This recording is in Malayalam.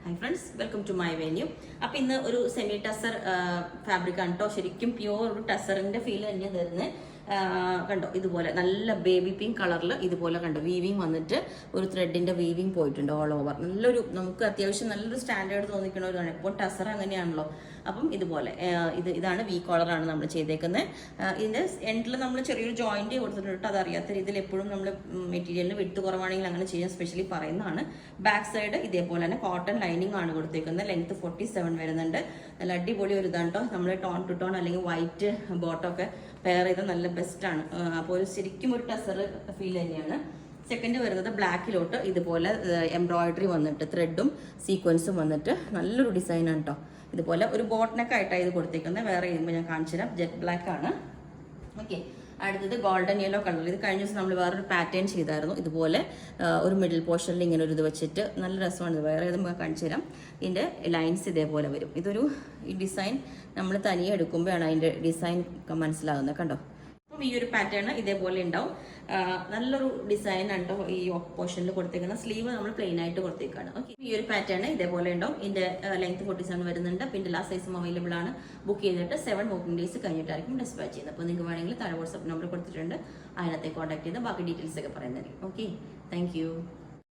Hi friends, welcome to my venue. അപ്പം ഇന്ന് ഒരു സെമി ടസർ ഫാബ്രിക് ആണ് കേട്ടോ. ശരിക്കും പ്യുവർ ഒരു ടസറിന്റെ ഫീൽ തന്നെയാണ് തരുന്നത്. കണ്ടോ, ഇതുപോലെ നല്ല ബേബി പിങ്ക് കളറിൽ ഇതുപോലെ കണ്ടോ വീവിങ് വന്നിട്ട് ഒരു ത്രെഡിന്റെ വീവിങ് പോയിട്ടുണ്ട് ഓൾ ഓവർ. നല്ലൊരു നമുക്ക് അത്യാവശ്യം നല്ലൊരു സ്റ്റാൻഡേർഡ് തോന്നിക്കുന്ന ഒരു ഇപ്പോൾ ടസർ അങ്ങനെയാണല്ലോ. അപ്പം ഇതുപോലെ ഇതാണ് വി കോളറാണ് നമ്മൾ ചെയ്തേക്കുന്നത്. ഇതിന്റെ എൻഡിൽ നമ്മൾ ചെറിയൊരു ജോയിന്റ് കൊടുത്തിട്ടുണ്ട്. അതറിയാത്ത രീതിയിൽ എപ്പോഴും നമ്മൾ മെറ്റീരിയലിന് വിട്ട് കുറവാണെങ്കിൽ അങ്ങനെ ചെയ്യാൻ സ്പെഷ്യലി പറയുന്നതാണ്. ബാക്ക് സൈഡ് ഇതേപോലെ തന്നെ കോട്ടൺ ലൈനിങ് ആണ് കൊടുത്തേക്കുന്നത്. ലെങ്ത് 47 വരുന്നുണ്ട്. നല്ല അടിപൊളി ഒരു ഇതാണ് കേട്ടോ. നമ്മൾ ടോൺ ടു ടോൺ അല്ലെങ്കിൽ വൈറ്റ് ബോട്ടം ഒക്കെ പെയർ ചെയ്ത് നല്ല ബെസ്റ്റാണ്. അപ്പോൾ ഒരു ശരിക്കും ഒരു ടസർ ഫീൽ തന്നെയാണ്. സെക്കൻഡ് വരുന്നത് ബ്ലാക്കിലോട്ട് ഇതുപോലെ എംബ്രോയിഡറി വന്നിട്ട് ത്രെഡും സീക്വൻസും വന്നിട്ട് നല്ലൊരു ഡിസൈനാണ് കേട്ടോ. ഇതുപോലെ ഒരു ബോട്ടനൊക്കെ ആയിട്ടാണ് ഇത് കൊടുത്തേക്കുന്നത്. വേറെ ചെയ്യുമ്പോൾ ഞാൻ കാണിച്ചു തരാം. ജെറ്റ് ബ്ലാക്ക് ആണ്. ഓക്കെ, അടുത്തത് ഗോൾഡൻ യെല്ലോ കളർ. ഇത് കഴിഞ്ഞ ദിവസം നമ്മൾ വേറൊരു പാറ്റേൺ ചെയ്തായിരുന്നു. ഇതുപോലെ ഒരു മിഡിൽ പോർഷനിൽ ഇങ്ങനെ ഒരു ഇത് വെച്ചിട്ട് നല്ല രസമാണ്. ഇത് വേറെ ഏതും കാണിച്ചു തരാം. ഇതിൻ്റെ ലൈൻസ് ഇതേപോലെ വരും. ഇതൊരു ഈ ഡിസൈൻ നമ്മൾ തനിയെ എടുക്കുമ്പോഴാണ് അതിൻ്റെ ഡിസൈൻ മനസ്സിലാകുന്നത്. കണ്ടോ, അപ്പം ഈ ഒരു പാറ്റേൺ ഇതേപോലെ ഉണ്ടാവും. നല്ലൊരു ഡിസൈൻ ഉണ്ടോ ഈ പോർഷനിൽ കൊടുത്തേക്കുന്ന. സ്ലീവ് നമ്മൾ പ്ലെയിൻ ആയിട്ട് കൊടുത്തേക്കാണ്. ഓക്കെ, ഈ ഒരു പാറ്റേൺ ഇതേപോലെ ഉണ്ടാവും. ഇതിന്റെ ലെങ്ത് 47 വരുന്നുണ്ട്. പിന്നെ ലാസ്റ്റ് സൈസും അവൈലബിൾ ആണ്. ബുക്ക് ചെയ്തിട്ട് 7 വർക്കിംഗ് ഡേയ്സ് കഴിഞ്ഞിട്ടായിരിക്കും ഡിസ്പാച്ച് ചെയ്യുന്നത്. അപ്പോൾ നിങ്ങൾക്ക് വേണമെങ്കിൽ താഴെ വാട്സ്ആപ്പ് നമ്പർ കൊടുത്തിട്ടുണ്ട്. അതിനകത്തെ കോൺടാക്ട് ചെയ്ത് ബാക്കി ഡീറ്റെയിൽസ് ഒക്കെ പറയുന്നതായിരിക്കും. Okay, thank you.